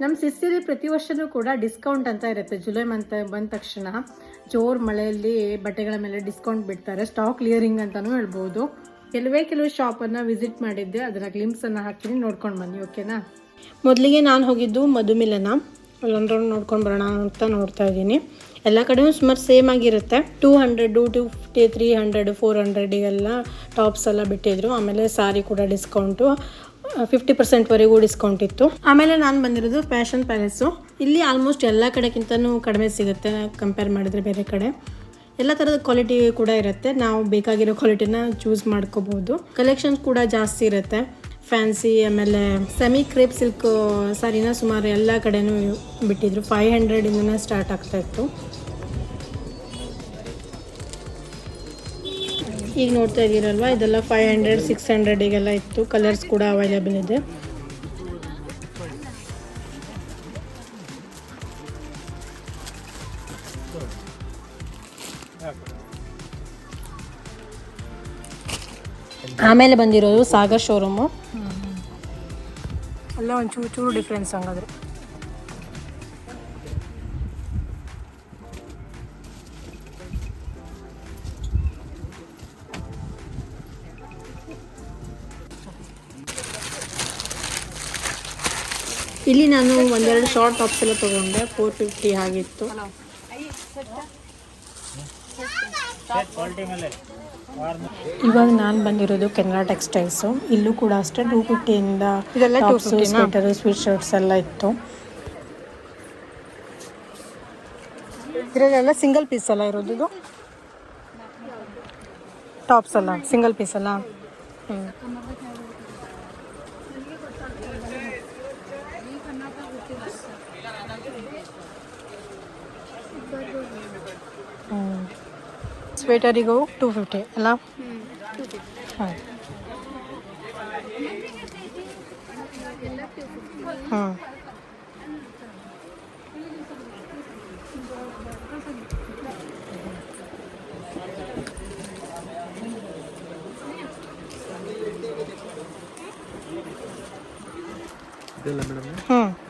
ನಮ್ಮ ಸಿಸ್ಸಿಲಿ ಪ್ರತಿ ವರ್ಷವೂ ಕೂಡ ಡಿಸ್ಕೌಂಟ್ ಅಂತ ಇರುತ್ತೆ. ಜುಲೈ ಮಂತ್ ಬಂದ ತಕ್ಷಣ ಜೋರು ಮಳೆಯಲ್ಲಿ ಬಟ್ಟೆಗಳ ಮೇಲೆ ಡಿಸ್ಕೌಂಟ್ ಬಿಡ್ತಾರೆ. ಸ್ಟಾಕ್ ಕ್ಲಿಯರಿಂಗ್ ಅಂತಲೂ ಹೇಳ್ಬೋದು. ಕೆಲವು ಶಾಪನ್ನು ವಿಸಿಟ್ ಮಾಡಿದ್ದೆ, ಅದರ ಗ್ಲಿಮ್ಸನ್ನು ಹಾಕ್ತೀನಿ, ನೋಡ್ಕೊಂಡು ಬನ್ನಿ. ಓಕೆನಾ? ಮೊದಲಿಗೆ ನಾನು ಹೋಗಿದ್ದು ಮಧುಮಿಲನ. ಅಲ್ಲೊಂದು ನೋಡ್ಕೊಂಡು ಬರೋಣ ಅಂತ ನೋಡ್ತಾ ಇದ್ದೀನಿ. ಎಲ್ಲ ಕಡೆಯೂ ಸುಮಾರು ಸೇಮ್ ಆಗಿರುತ್ತೆ. 200, 250, 300, 400 ಟಾಪ್ಸ್ ಎಲ್ಲ ಬಿಟ್ಟಿದ್ರು. ಆಮೇಲೆ ಸಾರಿ ಕೂಡ ಡಿಸ್ಕೌಂಟು 50% ಡಿಸ್ಕೌಂಟ್ ಇತ್ತು. ಆಮೇಲೆ ನಾನು ಬಂದಿರೋದು ಫ್ಯಾಷನ್ ಪ್ಯಾಲೇಸು. ಇಲ್ಲಿ ಆಲ್ಮೋಸ್ಟ್ ಎಲ್ಲ ಕಡೆಗಿಂತನೂ ಕಡಿಮೆ ಸಿಗುತ್ತೆ ಕಂಪೇರ್ ಮಾಡಿದರೆ ಬೇರೆ ಕಡೆ. ಎಲ್ಲ ಥರದ ಕ್ವಾಲಿಟಿ ಕೂಡ ಇರುತ್ತೆ. ನಾವು ಬೇಕಾಗಿರೋ ಕ್ವಾಲಿಟಿನ ಚೂಸ್ ಮಾಡ್ಕೋಬೋದು. ಕಲೆಕ್ಷನ್ಸ್ ಕೂಡ ಜಾಸ್ತಿ ಇರುತ್ತೆ. ಫ್ಯಾನ್ಸಿ ಆಮೇಲೆ ಸೆಮಿ ಕ್ರೇಪ್ ಸಿಲ್ಕ್ ಸಾರಿನ ಸುಮಾರು ಎಲ್ಲ ಕಡೆನೂ ಬಿಟ್ಟಿದ್ರು. 500 ಸ್ಟಾರ್ಟ್ ಆಗ್ತಾ ಇತ್ತು. ಈಗ ನೋಡ್ತಾ ಇದ್ದೀರಲ್ವ, ಇದೆಲ್ಲ 500, 600 ಇತ್ತು. ಕಲರ್ಸ್ ಕೂಡ ಅವೈಲೇಬಲ್ ಇದೆ. ಆಮೇಲೆ ಬಂದಿರೋದು ಸಾಗರ್ ಶೋರೂಮು. ಅಲ್ಲ ಒಂದು ಚೂರು ಡಿಫ್ರೆನ್ಸ್ ಹಂಗಾದ್ರೆ. ಇಲ್ಲಿ ನಾನು ಒಂದೆರಡು ಶಾರ್ಟ್ ಟಾಪ್ಸ್ ಎಲ್ಲ ತೊಗೊಂಡೆ. 450 ಆಗಿತ್ತು. ಇವಾಗ ನಾನು ಬಂದಿರೋದು ಕೆನರಾ ಟೆಕ್ಸ್ಟೈಲ್ಸು. ಇಲ್ಲೂ ಕೂಡ ಅಷ್ಟೇ 250 ಟಾಪ್ಸು, ಸ್ವೆಟರು, ಸ್ವೀಟ್ ಶರ್ಟ್ಸ್ ಎಲ್ಲ ಇತ್ತು. ಇದರಲ್ಲೆಲ್ಲ ಸಿಂಗಲ್ ಪೀಸ್ ಎಲ್ಲ ಇರೋದು. ಇದು ಟಾಪ್ಸ್ ಅಲ್ಲ, ಸಿಂಗಲ್ ಪೀಸ್ ಅಲ್ಲ. ಸ್ವೆಟರಿಗೂ 250 ಅಲ್ಲ? ಹಾಂ ಹಾಂ. ಇದೆಲ್ಲ ಮೇಡಮ್,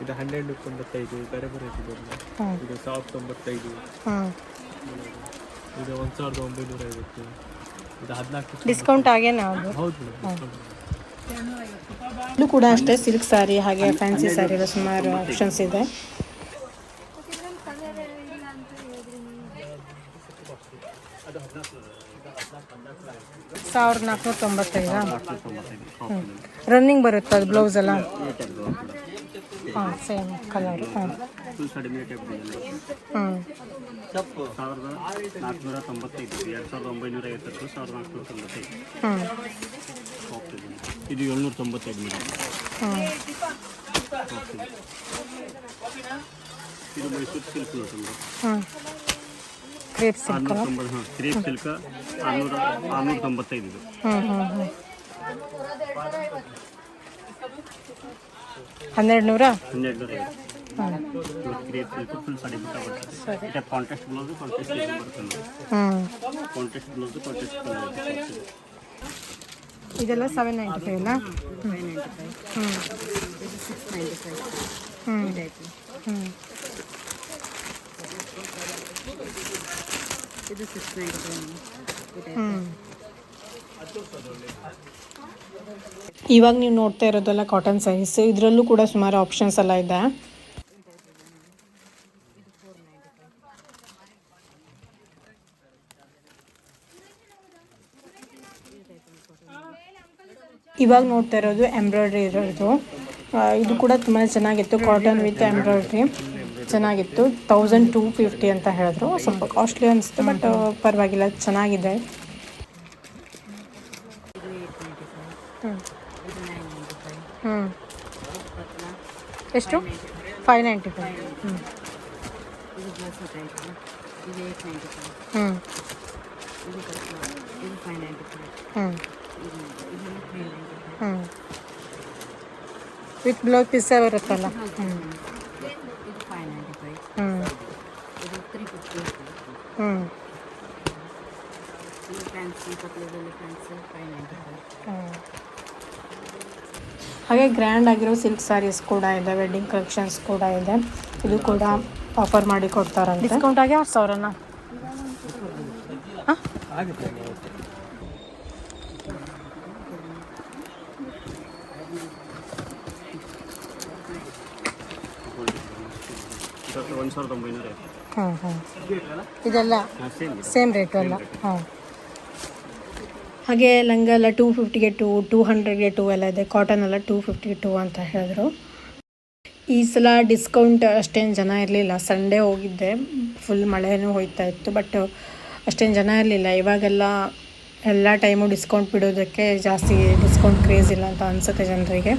ಇದು 195 ಬೇರೆ ಬೇರೆ ಇದೆ. ಇದು 1095, ಇದು 1950, ಇದು 14 ಡಿಸ್ಕೌಂಟ್ ಆಗೇನಾ? ಹೌದು ಮೇಡಮ್. ಇಲ್ಲೂ ಕೂಡ ಅಷ್ಟೇ ಸಿಲ್ಕ್ ಸ್ಯಾರಿ ಹಾಗೆ ಫ್ಯಾನ್ಸಿ ಸ್ಯಾರಿ ಸುಮಾರು ಆಪ್ಷನ್ಸ್ ಇದೆ. ರನ್ನಿಂಗ್ ಬರುತ್ತೆ ಅದು ಬ್ಲೌಸ್ ಎಲ್ಲ. ಹಾಂ, ಸೇಮ್ ಕಲರ್. ಹಾಂ, 1495, 2495, 2495. ಇದು 795 ಮೇಡಮ್. ಇದು Mysuru silk madam. Crepe silk. Crepe silk 695 ಇದು. 1200. ಕ್ರೇಪ್ ಸಿಲ್ಕ್ ಫುಲ್ ಸಾಡಿ ಬಿಟ್ಟ ಬರ್ತದೆ. ಇದು ಕಾಂಟ್ರಾಸ್ಟ್ ಬ್ಲೌಸ್, ಕಾಂಟ್ರಾಸ್ಟ್ ಬರ್ತದೆ. Contrast blouse, contrast blouse. ಇದೆಲ್ಲ 795 ಅಲ್ಲ? 595. ಇದು 695. ಇದು 695. ಇವಾಗ ನೀವು ನೋಡ್ತಾ ಇರೋದೆಲ್ಲ ಕಾಟನ್ ಸ್ಯಾರೀಸ್. ಇದರಲ್ಲೂ ಕೂಡ ಸುಮಾರು ಆಪ್ಷನ್ಸ್ ಎಲ್ಲ ಇದೆ. ಇವಾಗ ನೋಡ್ತಾ ಇರೋದು ಎಂಬ್ರಾಯ್ಡ್ರಿ ಇರೋದು. ಇದು ಕೂಡ ತುಂಬ ಚೆನ್ನಾಗಿತ್ತು. ಕಾಟನ್ ವಿತ್ ಎಂಬ್ರಾಯ್ಡ್ರಿ ಚೆನ್ನಾಗಿತ್ತು. 1250 ಅಂತ ಹೇಳಿದ್ರು. ಸ್ವಲ್ಪ ಕಾಸ್ಟ್ಲಿ ಅನಿಸ್ತು, ಬಟ್ ಪರವಾಗಿಲ್ಲ, ಚೆನ್ನಾಗಿದೆ. ಎಷ್ಟು? 595. ಇದು 895. ಇದು 595. ವಿತ್ ಬ್ಲೌಸ್ ಪೀಸ್ ಬರುತ್ತಲ್ಲ. ಇದು 595. ಇದು 350. ಇದು ಫ್ಯಾನ್ಸಿ, ಪತ್ಲದಲ್ಲಿ ಫ್ಯಾನ್ಸಿ 595. ಹಾಗೆ ಗ್ರ್ಯಾಂಡ್ ಆಗಿರೋ ಸಿಲ್ಕ್ ಸ್ಯಾರೀಸ್ ಕೂಡ ಇದೆ, ವೆಡ್ಡಿಂಗ್ ಕಲೆಕ್ಷನ್ಸ್ ಕೂಡ ಇದೆ. ಇದು ಕೂಡ ಆಫರ್ ಮಾಡಿ ಕೊಡ್ತಾರಂತೆ. ಡಿಸ್ಕೌಂಟ್ ಆಗಿ 6000ನಾ? ಇದಕ್ಕೆ 1900. ಇದೆಲ್ಲ ಸೇಮ್ ಸೇಮ್ ರೇಟು ಅಲ್ಲ? ಹಾಂ. ಹಾಗೆ ಲಂಗ ಎಲ್ಲ 250ಗೆ 2, 200ಗೆ 2 ಎಲ್ಲ ಇದೆ. ಕಾಟನ್ ಎಲ್ಲ 250ಗೆ 2 ಅಂತ ಹೇಳಿದ್ರು. ಈ ಸಲ ಡಿಸ್ಕೌಂಟ್ ಅಷ್ಟೇನು ಜನ ಇರಲಿಲ್ಲ. ಸಂಡೇ ಹೋಗಿದ್ದೆ, ಫುಲ್ ಮಳೆನೂ ಹೋಯ್ತಾ ಇತ್ತು, ಬಟ್ ಅಷ್ಟೇನು ಜನ ಇರಲಿಲ್ಲ. ಇವಾಗೆಲ್ಲ ಎಲ್ಲ ಟೈಮು ಡಿಸ್ಕೌಂಟ್ ಬಿಡೋದಕ್ಕೆ ಜಾಸ್ತಿ ಡಿಸ್ಕೌಂಟ್ ಕ್ರೇಜ್ ಇಲ್ಲ ಅಂತ ಅನಿಸುತ್ತೆ ಜನರಿಗೆ.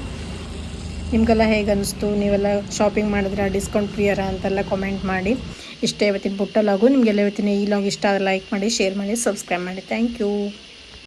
ನಿಮಗೆಲ್ಲ ಹೇಗೆ ಅನ್ನಿಸ್ತು? ನೀವೆಲ್ಲ ಶಾಪಿಂಗ್ ಮಾಡಿದ್ರೆ ಡಿಸ್ಕೌಂಟ್ ಪ್ರಿಯರ ಅಂತೆಲ್ಲ ಕಾಮೆಂಟ್ ಮಾಡಿ. ಇಷ್ಟೇ ಇವತ್ತಿನ ಪುಟ್ಟ ಲಾಗು. ನಿಮಗೆಲ್ಲ ಇವತ್ತಿನ ಈ ಲಾಗ್ ಇಷ್ಟ ಆದರೆ ಲೈಕ್ ಮಾಡಿ, ಶೇರ್ ಮಾಡಿ, ಸಬ್ಸ್ಕ್ರೈಬ್ ಮಾಡಿ. Thank you.